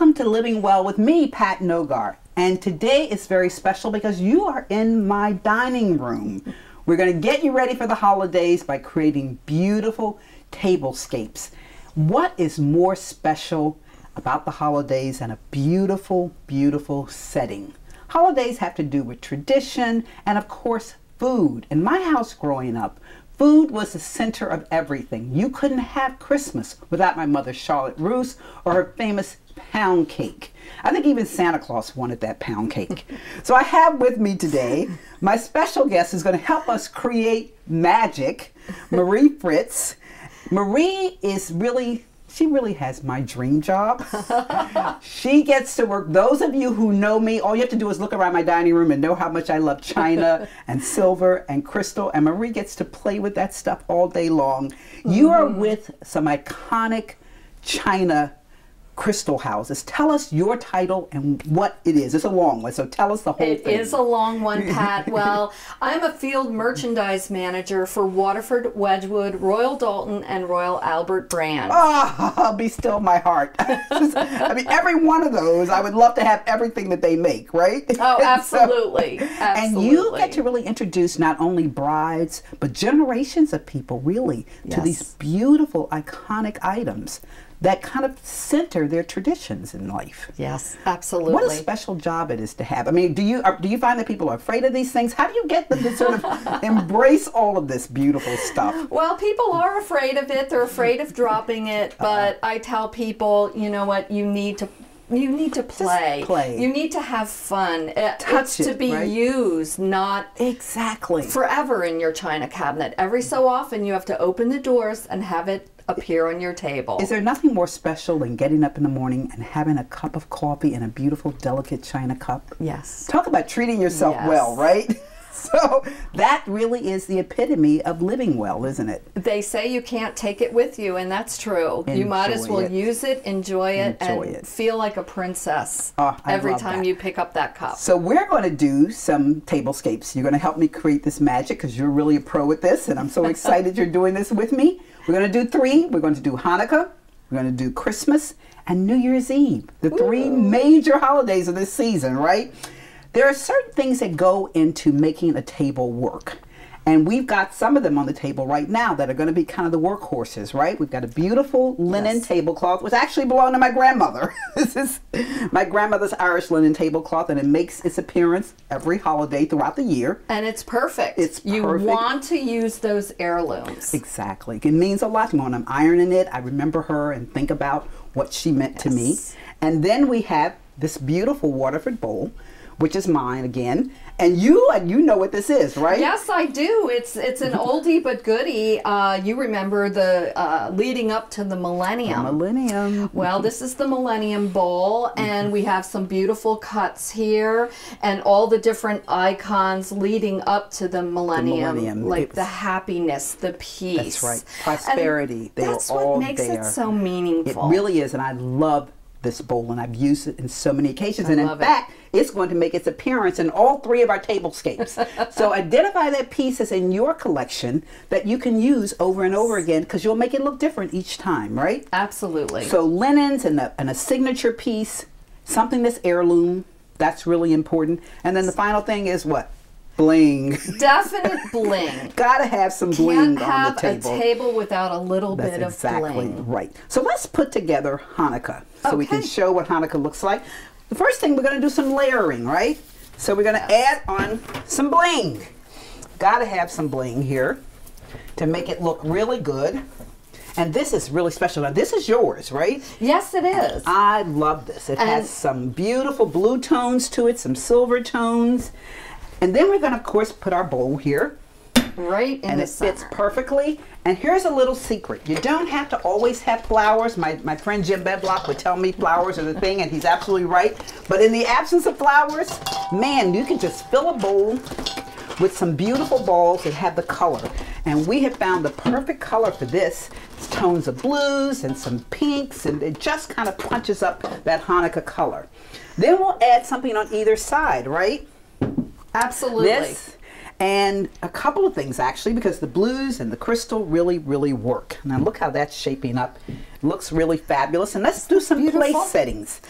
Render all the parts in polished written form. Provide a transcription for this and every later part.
Welcome to Living Well with me, Pat Nogar. And today is very special because you are in my dining room. We're going to get you ready for the holidays by creating beautiful tablescapes. What is more special about the holidays than a beautiful, beautiful setting? Holidays have to do with tradition and, of course, food. In my house growing up, food was the center of everything. You couldn't have Christmas without my mother's Charlotte Russe or her famous pound cake. I think even Santa Claus wanted that pound cake. So I have with me today, my special guest is going to help us create magic, Marie Fritz. Marie is really, she really has my dream job. She gets to work. Those of you who know me, all you have to do is look around my dining room and know how much I love china and silver and crystal. And Marie gets to play with that stuff all day long. You are with some iconic china crystal houses. Tell us your title and what it is. It's a long one, so tell us the whole thing. It is a long one, Pat. Well, I'm a field merchandise manager for Waterford, Wedgwood, Royal Dalton, and Royal Albert brands. Oh, be still my heart. I mean, every one of those, I would love to have everything that they make, right? Oh, absolutely. So, absolutely. And you get to really introduce not only brides, but generations of people, really, to these beautiful, iconic items that kind of center their traditions in life. Yes, absolutely. What a special job it is to have. I mean, do you find that people are afraid of these things? How do you get them to sort of embrace all of this beautiful stuff? Well, people are afraid of it. They're afraid of dropping it. But I tell people, you know what, you need to play. You need to have fun. It's to be used, not forever in your china cabinet. Every so often you have to open the doors and have it appear on your table. Is there nothing more special than getting up in the morning and having a cup of coffee in a beautiful, delicate china cup? Yes. Talk about treating yourself well, right? So that really is the epitome of living well, isn't it? They say you can't take it with you, and that's true. You might as well use it, enjoy it, feel like a princess every time you pick up that cup. So we're going to do some tablescapes. You're going to help me create this magic because you're really a pro at this, and I'm so excited you're doing this with me. We're going to do 3. We're going to do Hanukkah, we're going to do Christmas, and New Year's Eve. The 3 major holidays of this season, right? There are certain things that go into making a table work. And we've got some of them on the table right now that are going to be kind of the workhorses, right? We've got a beautiful linen tablecloth, which actually belonged to my grandmother. This is my grandmother's Irish linen tablecloth, and it makes its appearance every holiday throughout the year. And it's perfect. It's perfect. You want to use those heirlooms. Exactly. It means a lot to me. When I'm ironing it, I remember her and think about what she meant to me. And then we have this beautiful Waterford bowl, which is mine again, and you know what this is, right? Yes, I do. It's an oldie but goodie. You remember the leading up to the millennium. The millennium. Well, this is the Millennium Bowl, and we have some beautiful cuts here, and all the different icons leading up to the millennium, like the happiness, the peace. That's right. Prosperity. That's what makes it so meaningful. It really is, and I love this bowl, and I've used it in so many occasions, and in fact it's going to make its appearance in all 3 of our tablescapes. So identify that piece as in your collection that you can use over and over again, because you'll make it look different each time, right? Absolutely. So linens and a signature piece, something that's heirloom, that's really important. And then the final thing is what? Bling. Definite bling. Gotta have some bling on the table. Can't have a table without a little bit of bling. That's exactly right. So let's put together Hanukkah so we can show what Hanukkah looks like. The first thing, we're going to do some layering, right? So we're going to add on some bling. Gotta have some bling here to make it look really good. And this is really special. Now, this is yours, right? Yes, it is. I love this. It has some beautiful blue tones to it, some silver tones. And then we're going to, of course, put our bowl here. Right in the center. And it fits perfectly. And here's a little secret. You don't have to always have flowers. My friend Jim Bedlock would tell me flowers are the thing, and he's absolutely right. But in the absence of flowers, man, you can just fill a bowl with some beautiful balls that have the color. And we have found the perfect color for this. It's tones of blues and some pinks, and it just kind of punches up that Hanukkah color. Then we'll add something on either side, right? Absolutely. This. And a couple of things actually, because the blues and the crystal really, really work. Now look how that's shaping up. It looks really fabulous. And let's do some place settings.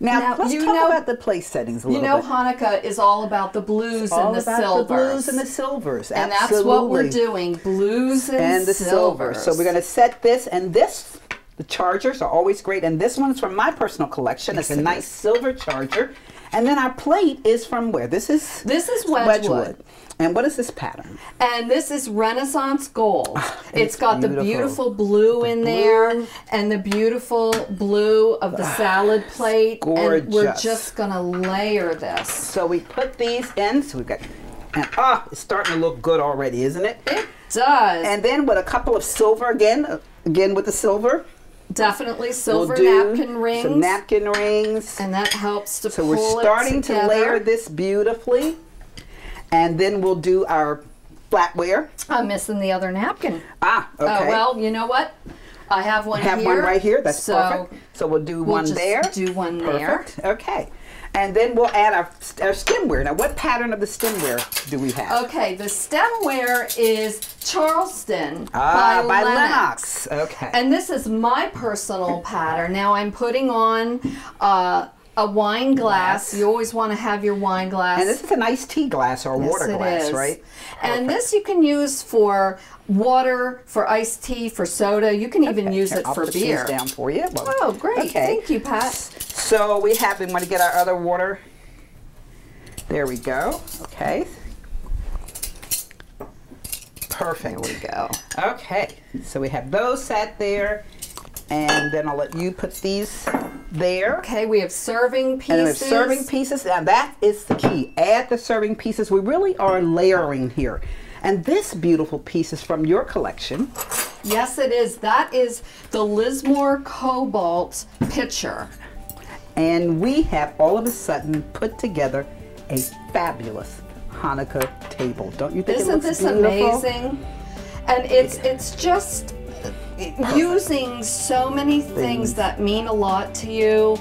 Now let's talk about the place settings a little bit. You know, Hanukkah is all about the blues and the silvers. The blues and the silvers. And that's what we're doing, blues and the silvers. So we're going to set this, and this, the chargers are always great. And this one's from my personal collection. It's a nice silver charger. And then our plate is from where? This is Wedgwood. And what is this pattern? And this is Renaissance Gold. It's got beautiful. The beautiful blue in there and the beautiful blue of the salad plate. Gorgeous. And we're just going to layer this. So we put these in. So we've got, and it's starting to look good already, isn't it? It does. And then with a couple of silver again with the silver. Definitely silver napkin rings. Some napkin rings. And that helps to pull it together. So we're starting to layer this beautifully. And then we'll do our flatware. I'm missing the other napkin. Okay. Well, you know what? I have one here. I have one right here. That's perfect. So we'll do one there. Do one perfect. There. Okay. And then we'll add our stemware. Now, what pattern of the stemware do we have? Okay, the stemware is Charleston by Lennox. Okay. And this is my personal pattern. Now I'm putting on a wine glass. You always want to have your wine glass. And this is an iced tea glass or a water glass, right? And this you can use for water, for iced tea, for soda. You can even use it for beer. I'll put these down for you. Oh, great. Okay. Thank you, Pat. So we want to get our other water. There we go. Okay. Perfect. There we go. Okay. So we have those set there. And then I'll let you put these there. Okay, we have serving pieces. And we have serving pieces. Now that is the key. Add the serving pieces. We really are layering here. And this beautiful piece is from your collection. Yes, it is. That is the Lismore Cobalt pitcher. And we have all of a sudden put together a fabulous Hanukkah table. Don't you think it looks beautiful? Isn't this amazing? And it's just using so many things that mean a lot to you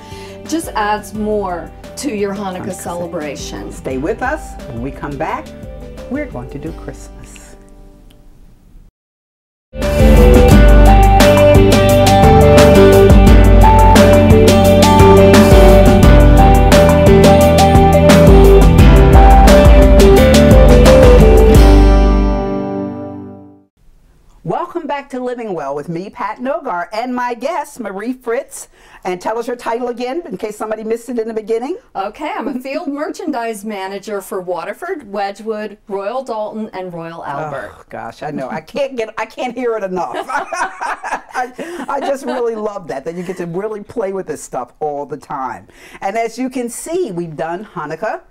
just adds more to your Hanukkah celebration. Stay with us. When we come back, we're going to do Christmas. Welcome back to Living Well with me, Pat Nogar, and my guest, Marie Fritz. And tell us your title again, in case somebody missed it in the beginning. Okay, I'm a field merchandise manager for Waterford, Wedgwood, Royal Dalton, and Royal Albert. Oh gosh, I know. I can't hear it enough. I just really love that you get to really play with this stuff all the time. And as you can see, we've done Hanukkah,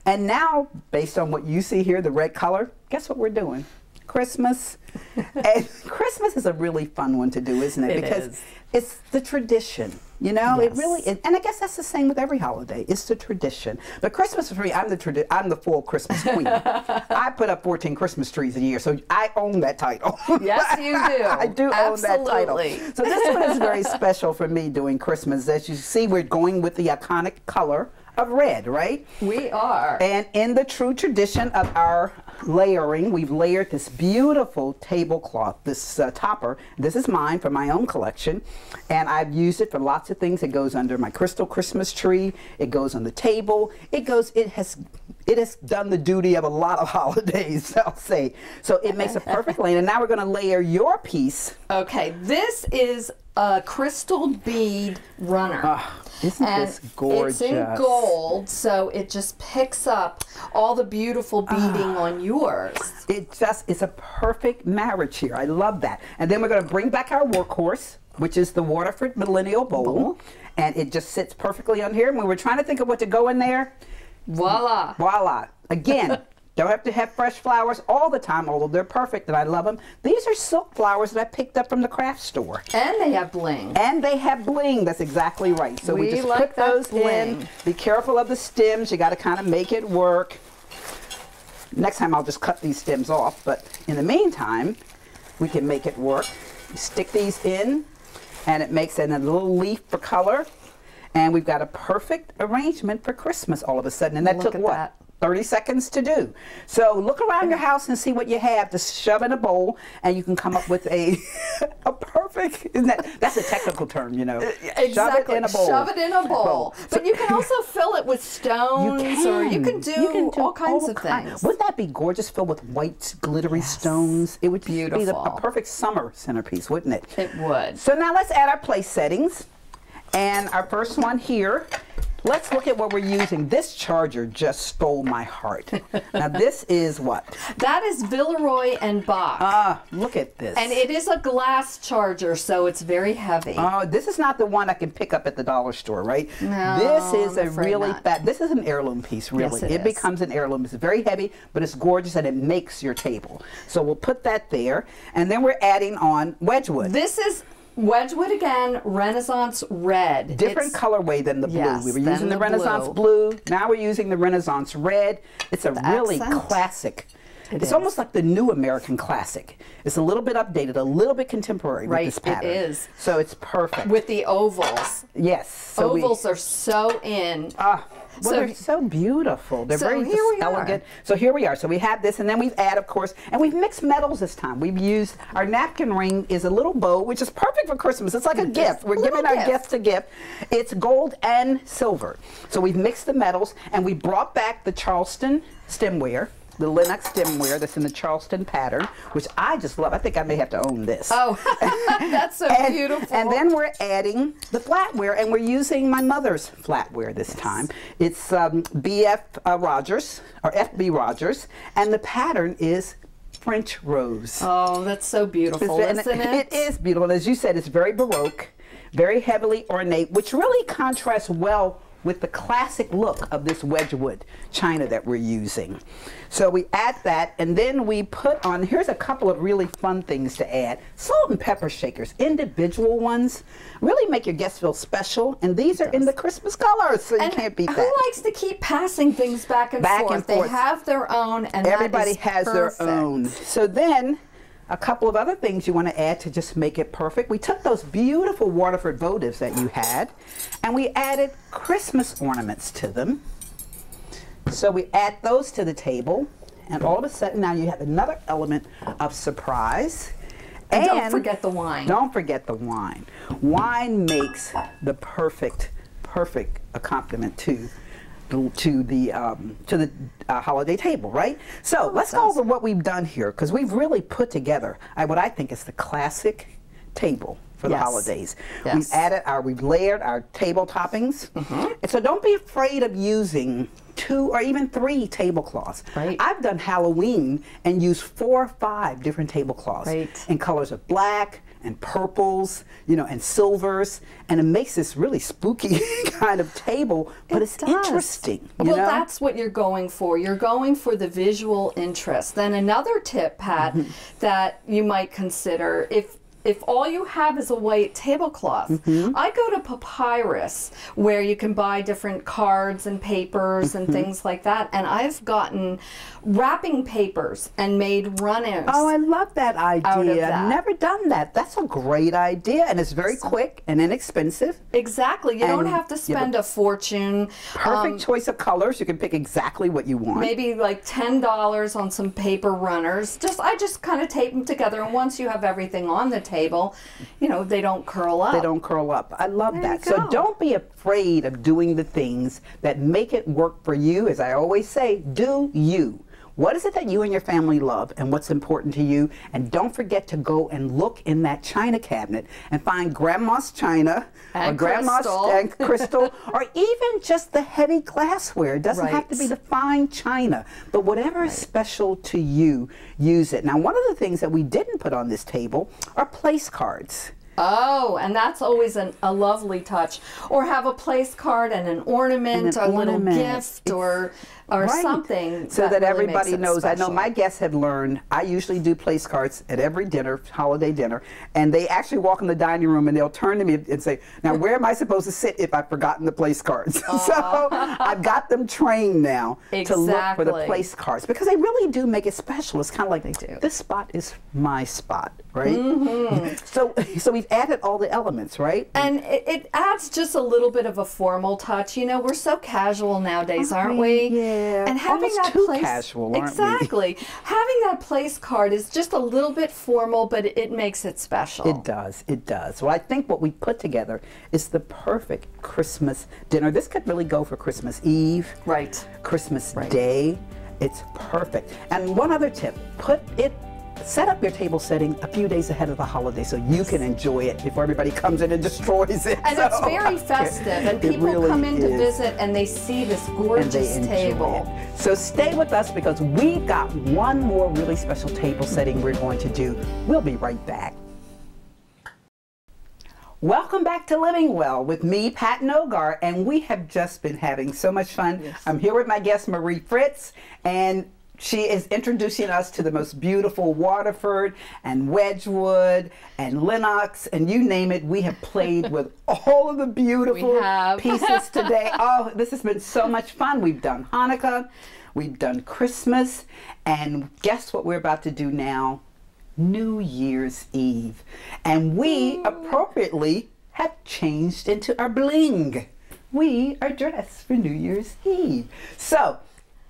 and now, based on what you see here, the red color, guess what we're doing? Christmas. And Christmas is a really fun one to do, isn't it? Because it's the tradition, you know. It really is. And I guess that's the same with every holiday. It's the tradition. But Christmas for me, I'm the full Christmas queen. I put up 14 Christmas trees a year, so I own that title. Yes, you do. I do own that title. So this one is very special for me doing Christmas. As you see, we're going with the iconic color of red, right? We are. And in the true tradition of our layering, we've layered this beautiful tablecloth, this topper. This is mine from my own collection, and I've used it for lots of things. It goes under my crystal Christmas tree. It goes on the table. It has done the duty of a lot of holidays, I'll say. So it makes a perfect lane. And now we're going to layer your piece. Okay, this is a crystal bead runner. Isn't this gorgeous? It's in gold, so it just picks up all the beautiful beading on yours. It's a perfect marriage here. I love that. And then we're going to bring back our workhorse, which is the Waterford Millennial Bowl. And it just sits perfectly on here. And we were trying to think of what to go in there. Voila. Voila. Again, don't have to have fresh flowers all the time, although they're perfect and I love them. These are silk flowers that I picked up from the craft store. And they have bling. And they have bling. That's exactly right. So we just put those in. Be careful of the stems. You got to kind of make it work. Next time I'll just cut these stems off, but in the meantime, we can make it work. Stick these in, and it makes it a little leaf for color. And we've got a perfect arrangement for Christmas all of a sudden. And that took what? 30 seconds to do. So look around your house and see what you have. Just shove in a bowl, and you can come up with a perfect. That's a technical term, you know. Exactly. Shove it in a bowl. Shove it in a bowl. But you can also fill it with stones, or you can do all kinds of things. Wouldn't that be gorgeous? Filled with white glittery stones. It would be a perfect summer centerpiece, wouldn't it? It would. So now let's add our place settings, and our first one here. Let's look at what we're using. This charger just stole my heart. Now this is what? That is Villeroy and Bach. Ah, look at this. And it is a glass charger, so it's very heavy. Oh, this is not the one I can pick up at the dollar store, right? No, this is I'm a really fat. This is an heirloom piece, really. Yes, it becomes an heirloom. It's very heavy, but it's gorgeous, and it makes your table. So we'll put that there, and then we're adding on Wedgwood. This is Wedgwood again, Renaissance Red. Different colorway than the blue. Yes, We were using the Renaissance blue. Now we're using the Renaissance Red. It's a really classic. It's almost like the new American classic. It's a little bit updated, a little bit contemporary with this pattern. It is. So it's perfect. With the ovals. Yes. So ovals are so in. Well, they're so beautiful. They're very elegant. So here we are. So we have this, and then we've added, of course, and we've mixed metals this time. We've used, our napkin ring is a little bow, which is perfect for Christmas. It's like a gift. We're giving our guests a gift. It's gold and silver. So we've mixed the metals, and we brought back the Charleston stemware. The Linux stemware that's in the Charleston pattern, which I just love. I think I may have to own this. Oh, that's so beautiful. And then we're adding the flatware, and we're using my mother's flatware this time. It's BF Rogers, or FB Rogers, and the pattern is French rose. Oh, that's so beautiful, isn't it? It is beautiful. And as you said, it's very Baroque, very heavily ornate, which really contrasts well with the classic look of this Wedgwood china that we're using. So we add that, and then we put on, here's a couple of really fun things to add. Salt and pepper shakers, individual ones, really make your guests feel special, and these are in the Christmas colors, so you can't beat that. Who likes to keep passing things back and forth? They have their own, and everybody has their own. So then, a couple of other things you want to add to just make it perfect. We took those beautiful Waterford votives that you had, and we added Christmas ornaments to them. So we add those to the table, and all of a sudden now you have another element of surprise. And don't forget the wine. Don't forget the wine. Wine makes the perfect accompaniment to the holiday table, right? So let's go over what we've done here, because we've really put together what I think is the classic table for the holidays. We've layered our table toppings, and so don't be afraid of using 2 or even 3 tablecloths. I've done Halloween and used 4 or 5 different tablecloths in colors of black and purples, you know, and silvers, and it makes this really spooky kind of table, but it's interesting. Well, that's what you're going for. You're going for the visual interest. Then another tip, Pat, that you might consider, if all you have is a white tablecloth, I go to Papyrus, where you can buy different cards and papers and things like that, and I've gotten wrapping papers and made run-ins. Oh, I love that idea. I've never done that. That's a great idea, and it's very quick and inexpensive. Exactly. You don't have to spend a fortune. Perfect choice of colors. You can pick exactly what you want. Maybe like $10 on some paper runners. I just kind of tape them together, and once you have everything on the table, you know, they don't curl up. They don't curl up. I love that. So don't be afraid of doing the things that make it work for you. As I always say, do you. What is it that you and your family love, and what's important to you? And don't forget to go and look in that china cabinet and find grandma's china, or grandma's crystal, or even just the heavy glassware. It doesn't have to be the fine china, but whatever is special to you, use it. Now, one of the things that we didn't put on this table are place cards. Oh, and that's always a lovely touch. Or have a place card and an ornament, or a little gift, or something. So that really everybody knows. Special. I know my guests have learned, I usually do place cards at every dinner, holiday dinner, and they actually walk in the dining room and they'll turn to me and say, now where am I supposed to sit if I've forgotten the place cards? So I've got them trained now to look for the place cards, because they really do make it special. It's kind of like, this spot is my spot, right? So we've added all the elements, right? And it adds just a little bit of a formal touch. You know, we're so casual nowadays, aren't we? Yeah. And having almost that too place, casual, aren't exactly. Having that place card is just a little bit formal, but it makes it special. It does. It does. Well, I think what we put together is the perfect Christmas dinner. This could really go for Christmas Eve, Right. Christmas Day. It's perfect. And one other tip: set up your table setting a few days ahead of the holiday so you can enjoy it before everybody comes in and destroys it. And it's very festive, and people really come in to is. visit and they see this And gorgeous they enjoy table. it. So stay with us because we've got one more really special table setting we're going to do. We'll be right back. Welcome back to Living Well with me, Pat Nogar, and we have just been having so much fun. Yes. I'm here with my guest, Marie Fritz, and she is introducing us to the most beautiful Waterford and Wedgwood and Lenox and you name it. We have played with all of the beautiful pieces today. Oh, this has been so much fun. We've done Hanukkah, we've done Christmas, and guess what we're about to do now? New Year's Eve. And we appropriately have changed into our bling. We are dressed for New Year's Eve. So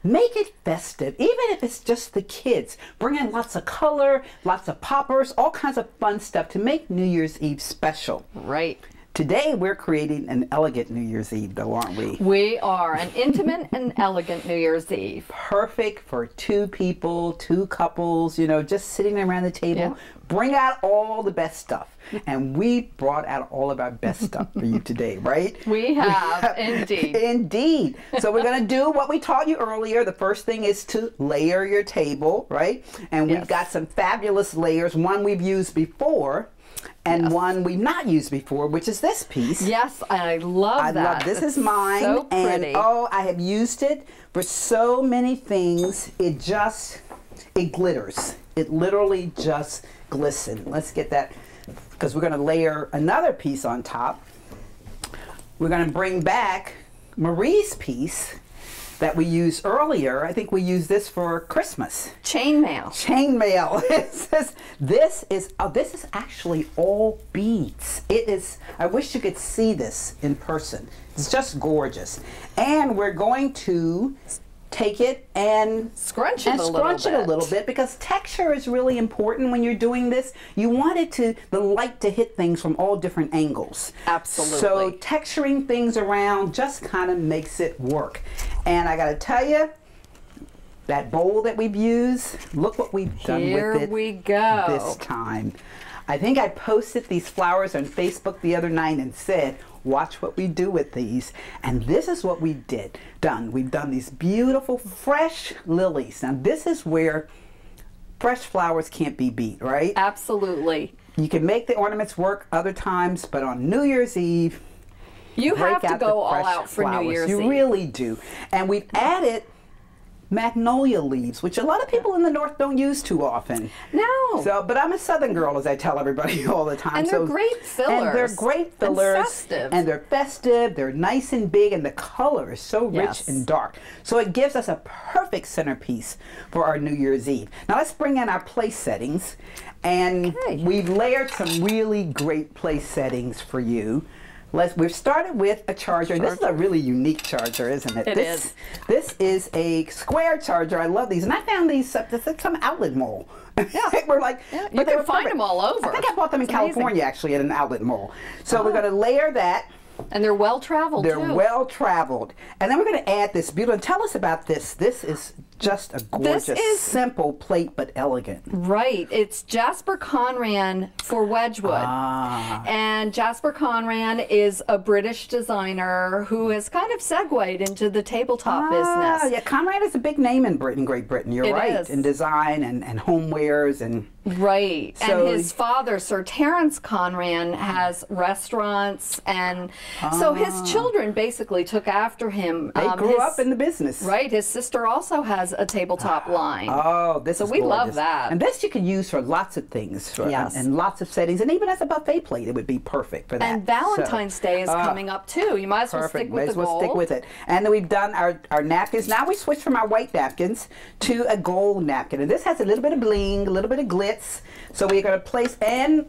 make it festive, even if it's just the kids. Bring in lots of color, lots of poppers, all kinds of fun stuff to make New Year's Eve special. Right. Today we're creating an elegant New Year's Eve, though, aren't we? We are an intimate and elegant New Year's Eve. Perfect for two people, two couples, you know, just sitting around the table. Yeah. Bring out all the best stuff. And we brought out all of our best stuff for you today, right? We have, indeed. Indeed. So we're going to do what we taught you earlier. The first thing is to layer your table, right? And we've got some fabulous layers. One we've used before. And one we've not used before, which is this piece. Yes, I love that. I love this. Is mine. So pretty. And oh, I have used it for so many things. It glitters. It literally just glistens. Let's get that, because we're going to layer another piece on top. We're going to bring back Marie's piece that we used earlier. I think we used this for Christmas. Chainmail. Chainmail. This is actually all beads. It is. I wish you could see this in person. It's just gorgeous. And we're going to take it and scrunch it a little bit because texture is really important when you're doing this. You want the light to hit things from all different angles. Absolutely. So texturing things around just kind of makes it work. And I got to tell you, that bowl that we've used, look what we've done with it. Here we go. This time. I think I posted these flowers on Facebook the other night and said, watch what we do with these. And this is what we've done. We've done these beautiful fresh lilies. Now this is where fresh flowers can't be beat, right? Absolutely. You can make the ornaments work other times, but on New Year's Eve, you have to go all out for New Year's Eve. You really do. And we've added Magnolia Leaves, which a lot of people in the North don't use too often. No. So, but I'm a Southern girl, as I tell everybody all the time. And they're great fillers. And they're great fillers. And festive. And they're festive. They're nice and big, and the color is so rich and dark. So it gives us a perfect centerpiece for our New Year's Eve. Now let's bring in our place settings, and we've layered some really great place settings for you. We've started with a charger. This is a really unique charger, isn't it? It is. This is a square charger. I love these. And I found these at some outlet mall. Yeah. We're like, you can find them all over. I think I bought them in California, actually, at an outlet mall. So we're going to layer that. And they're well-traveled, too. They're well-traveled. And then we're going to add this beautiful. And tell us about this. This is just a gorgeous, simple plate, but elegant. Right. It's Jasper Conran for Wedgwood. And Jasper Conran is a British designer who has kind of segued into the tabletop business. Yeah, Conran is a big name in Great Britain. You're right. Is. In design and homewares and... Right. So, and his father, Sir Terence Conran, has restaurants, and so his children basically took after him. They grew up in the business. Right. His sister also has a tabletop line. Oh, this is we gorgeous. love that. And this you could use for lots of things. And lots of settings. And even as a buffet plate, it would be perfect for that. And Valentine's Day is coming up, too. You might as well stick with the gold. Might as well stick with it. And then we've done our napkins. Now we switched from our white napkins to a gold napkin. And this has a little bit of bling, a little bit of glitz. fits. So we're going to place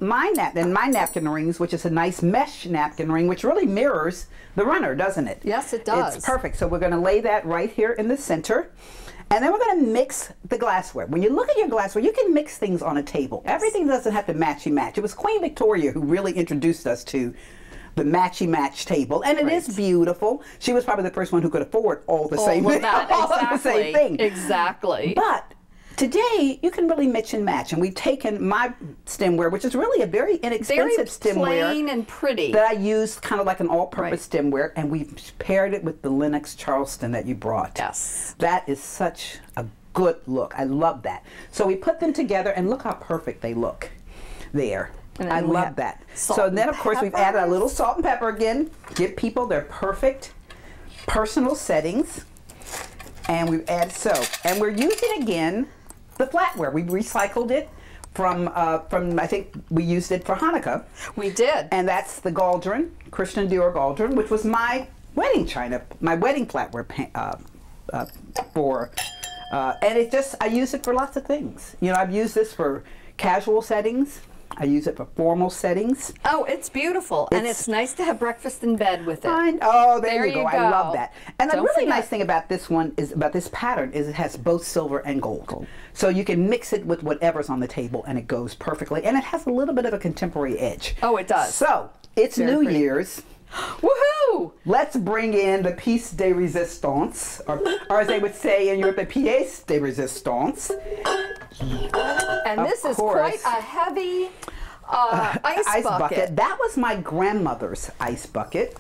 my napkin rings, which is a nice mesh napkin ring, which really mirrors the runner, doesn't it? Yes, it does. It's perfect. So we're going to lay that right here in the center. And then we're going to mix the glassware. When you look at your glassware, you can mix things on a table. Everything doesn't have to matchy-match. It was Queen Victoria who really introduced us to the matchy-match table, and it is beautiful. She was probably the first one who could afford all the same thing. The same thing. Exactly. But today, you can really mix and match, and we've taken my stemware, which is really a very inexpensive stemware. Plain and pretty. That I use kind of like an all-purpose stemware, and we've paired it with the Lenox Charleston that you brought. Yes. That is such a good look. I love that. So we put them together, and look how perfect they look there. I love that. So then, of course, we've added a little salt and pepper again. Give people their perfect personal settings. And we've added and we're using again the flatware. We recycled it from I think we used it for Hanukkah. We did. And that's the Galdron, Christian Dior Galdron, which was my wedding china, my wedding flatware and I use it for lots of things. You know, I've used this for casual settings. I use it for formal settings. Oh, it's beautiful. And it's nice to have breakfast in bed with it. Oh, there you go. I love that. And the really nice thing about this one about this pattern is it has both silver and gold. So you can mix it with whatever's on the table and it goes perfectly. And it has a little bit of a contemporary edge. Oh, it does. So it's New Year's. Woohoo! Let's bring in the piece de resistance, or as they would say in Europe, the pièce de resistance. And this is quite a heavy ice bucket. That was my grandmother's ice bucket,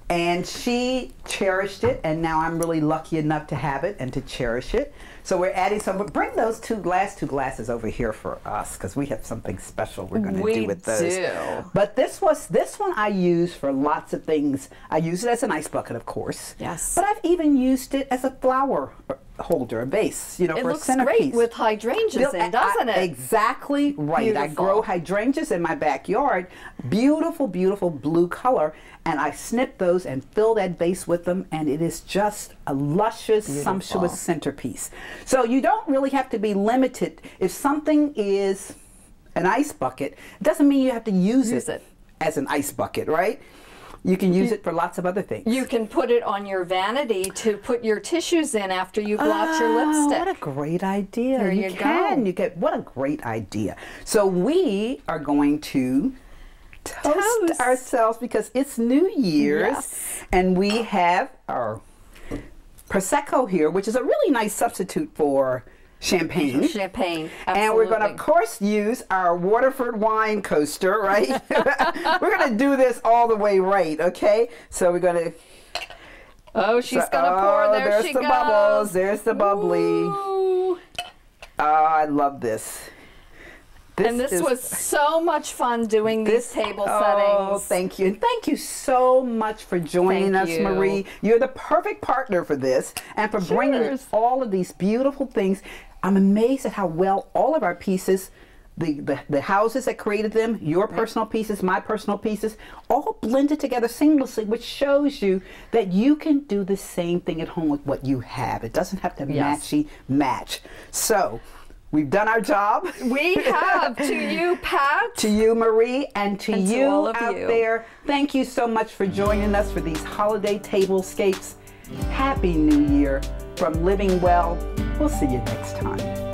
and she cherished it, and now I'm really lucky enough to have it and to cherish it. So we're adding some. Bring those last two glasses over here for us, because we have something special we're going to do with those. We do. But this one I use for lots of things. I use it as an ice bucket, of course. Yes. But I've even used it as a flower holder, a vase, you know, for a centerpiece. It looks great with hydrangeas in, doesn't it? Exactly right. Beautiful. I grow hydrangeas in my backyard. Beautiful, beautiful blue color. And I snip those and fill that vase with them, and it is just a luscious, sumptuous centerpiece. So you don't really have to be limited. If something is an ice bucket, it doesn't mean you have to use it as an ice bucket, right? You can use it for lots of other things. You can put it on your vanity to put your tissues in after you blot your lipstick. What a great idea. There you go. What a great idea. So we are going to toast ourselves because it's New Year's, and we have our Prosecco here, which is a really nice substitute for champagne. Champagne, absolutely. And we're going to, of course, use our Waterford wine coaster, right? We're going to do this all the way right, okay? So we're going to... Oh, she's going to pour. There she goes. There's the bubbles. There's the bubbly. Ooh. Oh, I love this. This was so much fun doing these table settings. Oh, thank you. And thank you so much for joining us, Marie. You're the perfect partner for this and for bringing us all of these beautiful things. I'm amazed at how well all of our pieces, the houses that created them, your personal pieces, my personal pieces, all blended together seamlessly, which shows you that you can do the same thing at home with what you have. It doesn't have to match. So, we've done our job. We have. To you, Pat. To you, Marie, and to you all of out there. Thank you so much for joining us for these holiday tablescapes. Happy New Year from Living Well. We'll see you next time.